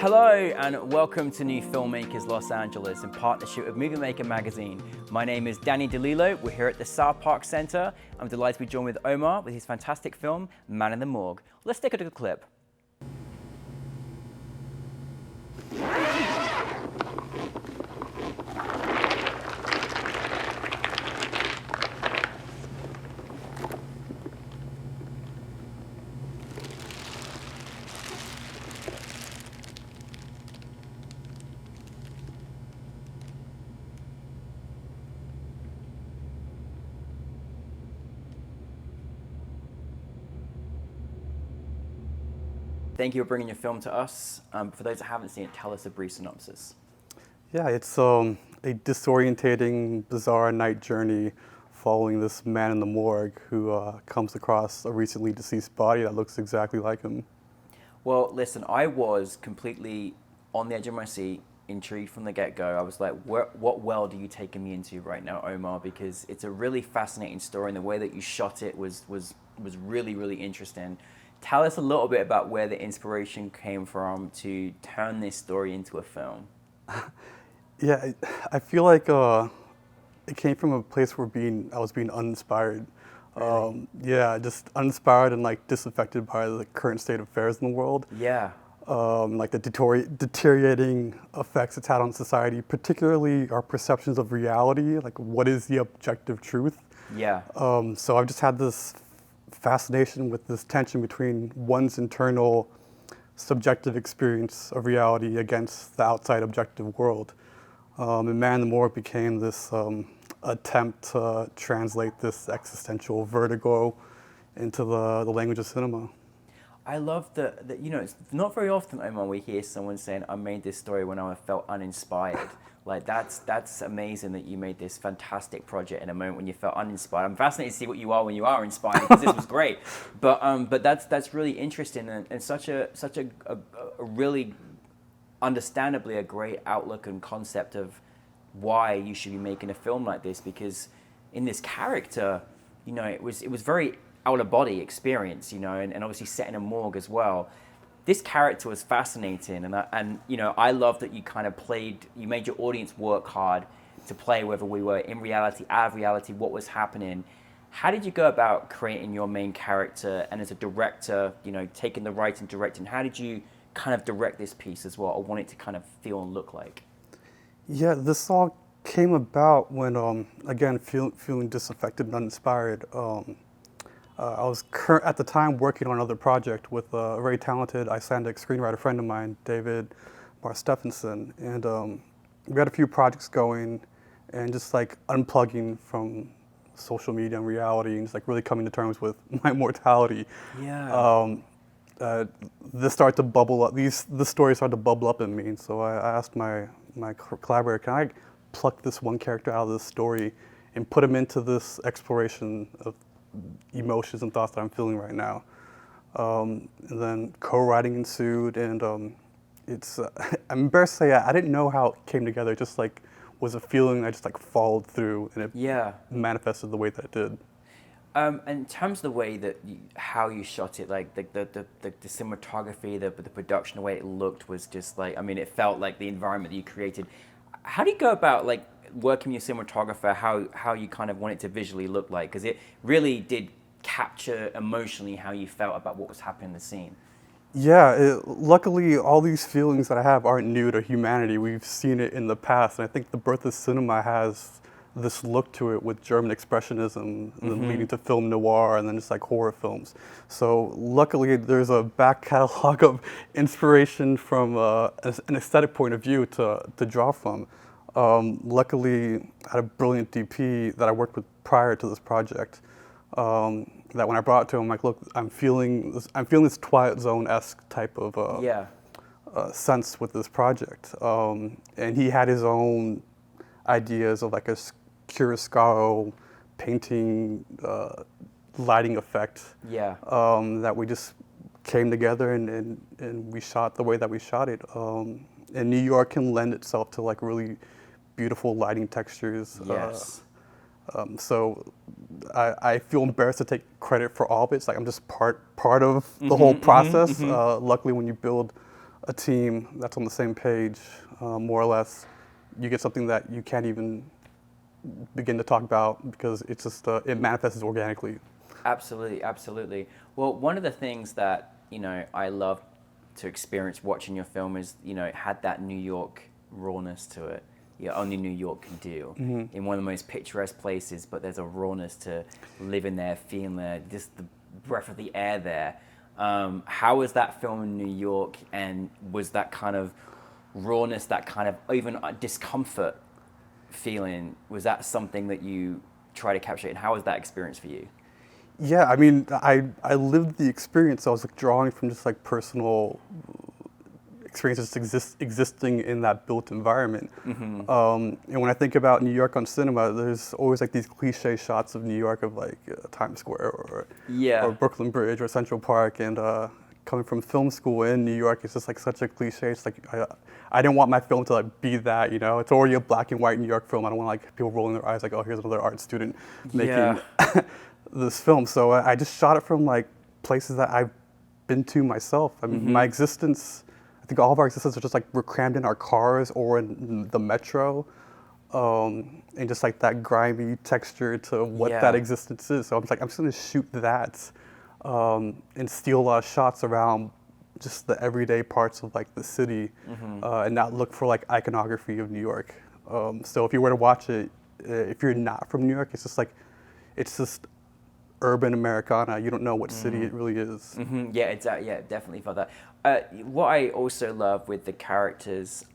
Hello and welcome to New Filmmakers Los Angeles in partnership with Movie Maker magazine. My name is Danny DeLillo. We're here at the South Park Center. I'm delighted to be joined with Omar with his fantastic film, Man in the Morgue. Let's take a look at the clip. Thank you for bringing your film to us. For those that haven't seen it, tell us a brief synopsis. Yeah, it's a disorientating, bizarre night journey following this man in the morgue who comes across a recently deceased body that looks exactly like him. Well, listen, I was completely on the edge of my seat, intrigued from the get-go. I was like, what world are you taking me into right now, Omar? Because it's a really fascinating story, and the way that you shot it was really, really interesting. Tell us a little bit about where the inspiration came from to turn this story into a film. Yeah, I feel like it came from a place where I was being uninspired. Really? Yeah, just uninspired and like disaffected by the current state of affairs in the world. Yeah. Like the deteriorating effects it's had on society, particularly our perceptions of reality, like what is the objective truth. Yeah. So I've just had this fascination with this tension between one's internal subjective experience of reality against the outside objective world. And Man in the Morgue became this attempt to translate this existential vertigo into the language of cinema. I love that, you know, it's not very often, Omar, we hear someone saying, I made this story when I felt uninspired. Like, that's amazing that you made this fantastic project in a moment when you felt uninspired. I'm fascinated to see what you are when you are inspired, because this was great. But that's really interesting and such a really understandably a great outlook and concept of why you should be making a film like this, because in this character, you know, it was very out-of-body experience, you know, and obviously set in a morgue as well. This character was fascinating, and you know, I love that you kind of you made your audience work hard to play whether we were in reality, out of reality, what was happening. How did you go about creating your main character, and as a director, you know, taking the writing and directing, how did you kind of direct this piece as well, or want it to kind of feel and look like? Yeah, this all came about when, again, feeling disaffected and uninspired. I was at the time working on another project with a very talented Icelandic screenwriter friend of mine, David Bar Stephenson, and we had a few projects going, and just like unplugging from social media and reality, and just like really coming to terms with my mortality. Yeah. This started to bubble up. The story started to bubble up in me, and so I asked my collaborator, can I pluck this one character out of this story and put him into this exploration of emotions and thoughts that I'm feeling right now. And then co-writing ensued, and I'm embarrassed to say I didn't know how it came together. It just like was a feeling I just like followed through, and it manifested the way that it did. In terms of the way that how you shot it, like the cinematography, the production, the way it looked was just like, I mean, it felt like the environment that you created. How do you go about like working with your cinematographer, how you kind of want it to visually look like? Because it really did capture emotionally how you felt about what was happening in the scene. Yeah, luckily all these feelings that I have aren't new to humanity. We've seen it in the past, and I think the birth of cinema has this look to it with German expressionism, and then leading to film noir, and then just like horror films. So luckily there's a back catalog of inspiration from an aesthetic point of view to draw from. Luckily, I had a brilliant DP that I worked with prior to this project. That when I brought it to him, I'm like, look, I'm feeling this Twilight Zone-esque type of sense with this project. And he had his own ideas of like a chiaroscuro painting, lighting effect. Yeah. That we just came together and we shot the way that we shot it. And New York can lend itself to like really beautiful lighting textures. Yes. So I feel embarrassed to take credit for all of it. It's like I'm just part of the whole process. Luckily, when you build a team that's on the same page, more or less, you get something that you can't even begin to talk about because it's just it manifests organically. Absolutely, absolutely. Well, one of the things that, I love to experience watching your film is, it had that New York rawness to it. Only New York can do. Mm-hmm. In one of the most picturesque places, but there's a rawness to living there, feeling there, just the breath of the air there. How was that film in New York, and was that kind of rawness, that kind of even discomfort feeling, was that something that you try to capture? And how was that experience for you? Yeah, I mean, I lived the experience. I was like drawing from just like personal experiences existing in that built environment. Mm-hmm. And when I think about New York on cinema, there's always like these cliche shots of New York of like Times Square or Brooklyn Bridge or Central Park. And coming from film school in New York, it's just like such a cliche. It's like I didn't want my film to like be that, It's already a black and white New York film. I don't want like people rolling their eyes like, oh, here's another art student making this film. So I just shot it from like places that I've been to myself. I mean, my existence, I think all of our existence are just like we're crammed in our cars or in the metro, and just like that grimy texture to what that existence is. So I'm just gonna shoot that, and steal a lot of shots around just the everyday parts of like the city, and not look for like iconography of New York. So if you were to watch it, if you're not from New York, it's just urban Americana. You don't know what city it really is. Mm-hmm. Yeah, exactly. Yeah, definitely felt that. What I also love with the characters,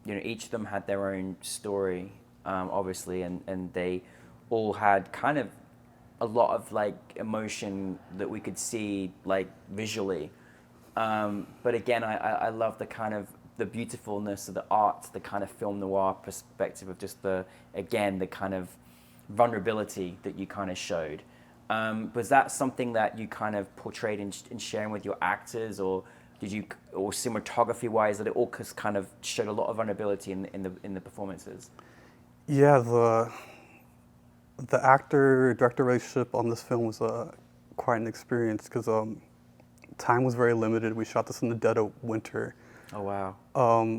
each of them had their own story, obviously, and they all had kind of a lot of like emotion that we could see like visually. But again, I love the kind of the beautifulness of the art, the kind of film noir perspective of just the kind of vulnerability that you kind of showed. Was that something that you kind of portrayed in sharing with your actors, or or cinematography wise, that it all kind of showed a lot of vulnerability in the performances? Yeah, the actor-director relationship on this film was quite an experience because time was very limited. We shot this in the dead of winter. Oh wow.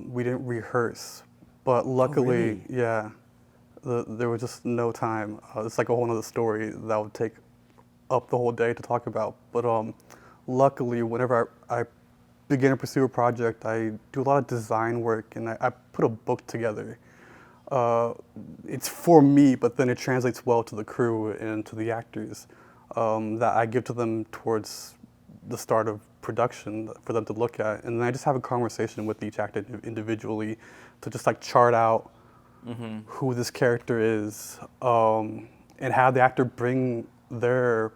We didn't rehearse, but luckily, really? there was just no time. It's like a whole other story that would take up the whole day to talk about. But luckily, whenever I begin to pursue a project, I do a lot of design work, and I put a book together. It's for me, but then it translates well to the crew and to the actors, that I give to them towards the start of production for them to look at. And then I just have a conversation with each actor individually to just like chart out who this character is, and have the actor bring their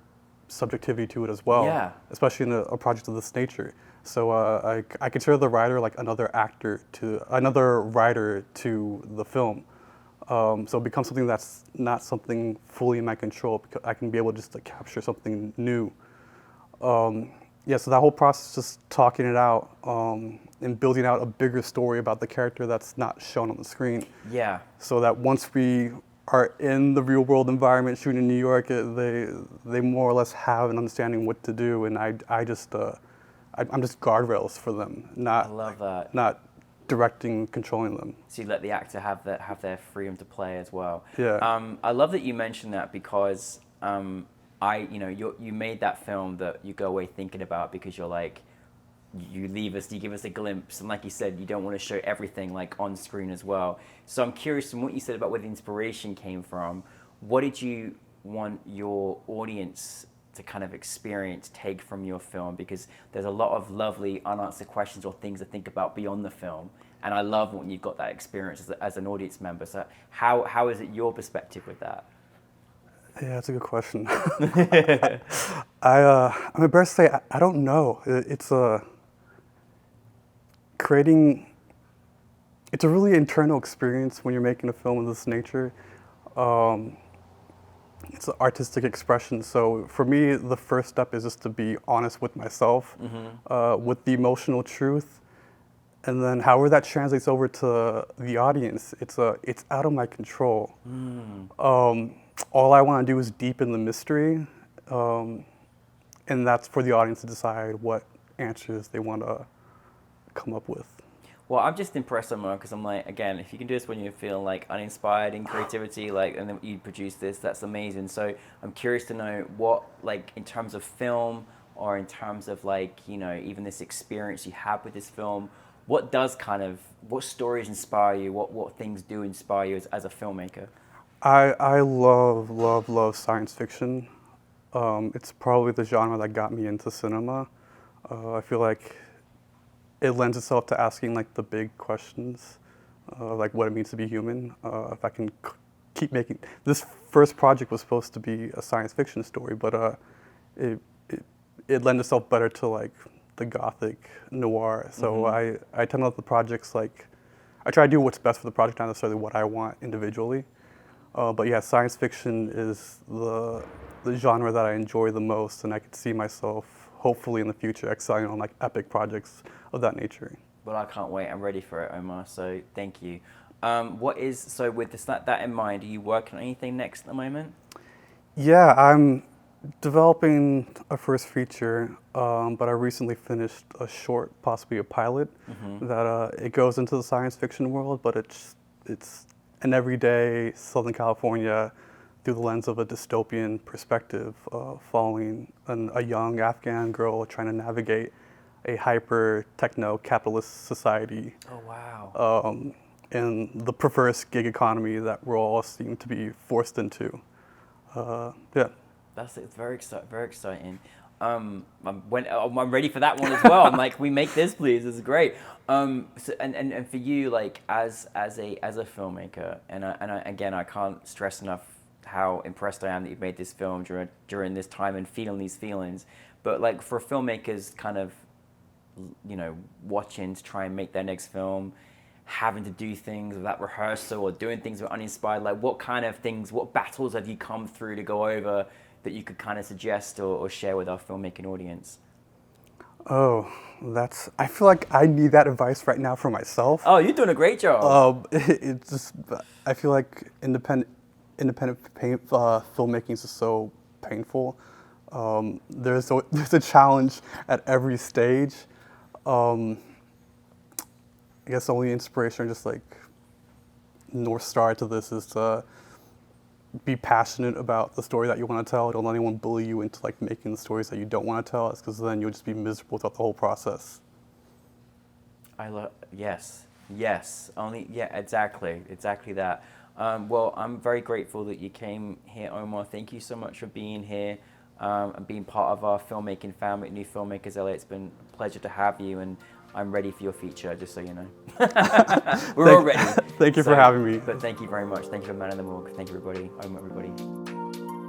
subjectivity to it as well, especially in a project of this nature. So I consider the writer like another writer to the film. So it becomes something that's not something fully in my control, because I can be able just to capture something new. So that whole process, just talking it out, and building out a bigger story about the character that's not shown on the screen. Yeah. So that once we are in the real world environment shooting in New York, they more or less have an understanding what to do, and I'm just guardrails for them, not I love that. Not directing, controlling them. So you let the actor have their freedom to play as well. Yeah. I love that you mentioned that, because you made that film that you go away thinking about, because you're like, you give us a glimpse, and like you said, you don't want to show everything like on screen as well. So I'm curious, from what you said about where the inspiration came from, what did you want your audience to kind of experience, take from your film? Because there's a lot of lovely unanswered questions or things to think about beyond the film, and I love when you've got that experience as an audience member. So how is it your perspective with that? Yeah, that's a good question. I'm embarrassed to say I don't know. It's it's a really internal experience when you're making a film of this nature. It's an artistic expression. So for me, the first step is just to be honest with myself, with the emotional truth, and then however that translates over to the audience, it's out of my control. All I want to do is deepen the mystery, and that's for the audience to decide what answers they want to come up with. Well, I'm just impressed, Omar, because I'm like, again, if you can do this when you're feeling like uninspired in creativity, like, and then you produce this, that's amazing. So I'm curious to know what, like, in terms of film or in terms of like, you know, even this experience you have with this film, what stories inspire you? What things do inspire you as a filmmaker? I love science fiction. It's probably the genre that got me into cinema. I feel like it lends itself to asking like the big questions, like what it means to be human. If I can keep making this first project was supposed to be a science fiction story, but it lends itself better to like the gothic noir. So I tend to let the projects like I try to do what's best for the project, not necessarily what I want individually. But yeah, science fiction is the genre that I enjoy the most, and I could see myself hopefully in the future excelling on like epic projects of that nature. Well, I can't wait. I'm ready for it, Omar. So thank you. So with that in mind, are you working on anything next at the moment? Yeah, I'm developing a first feature, but I recently finished a short, possibly a pilot, that it goes into the science fiction world, but it's an everyday Southern California through the lens of a dystopian perspective, following a young Afghan girl trying to navigate a hyper techno capitalist society. Oh wow! And the perverse gig economy that we're all seem to be forced into. Yeah. It's very exciting. I'm ready for that one as well. I'm like, we make this, please. This is great. So, and for you, like as a filmmaker, and again, I can't stress enough how impressed I am that you've made this film during this time and feeling these feelings. But like for filmmakers, kind of, you know, watching to try and make their next film, having to do things without rehearsal or doing things with uninspired, like what kind of things, what battles have you come through to go over that you could kind of suggest or share with our filmmaking audience? Oh, I feel like I need that advice right now for myself. Oh, you're doing a great job. It's just, I feel like independent filmmaking is so painful. There's a challenge at every stage. I guess the only inspiration, just like North Star to this, is to be passionate about the story that you want to tell. Don't let anyone bully you into like making the stories that you don't want to tell, because then you'll just be miserable throughout the whole process. Yes, exactly that. Well, I'm very grateful that you came here, Omar. Thank you so much for being here and being part of our filmmaking family at New Filmmakers LA. It's been a pleasure to have you, and I'm ready for your feature, just so you know. We're all ready. Thank you for having me. But thank you very much. Thank you for Man in the Morgue. Thank you, everybody. Omar, everybody.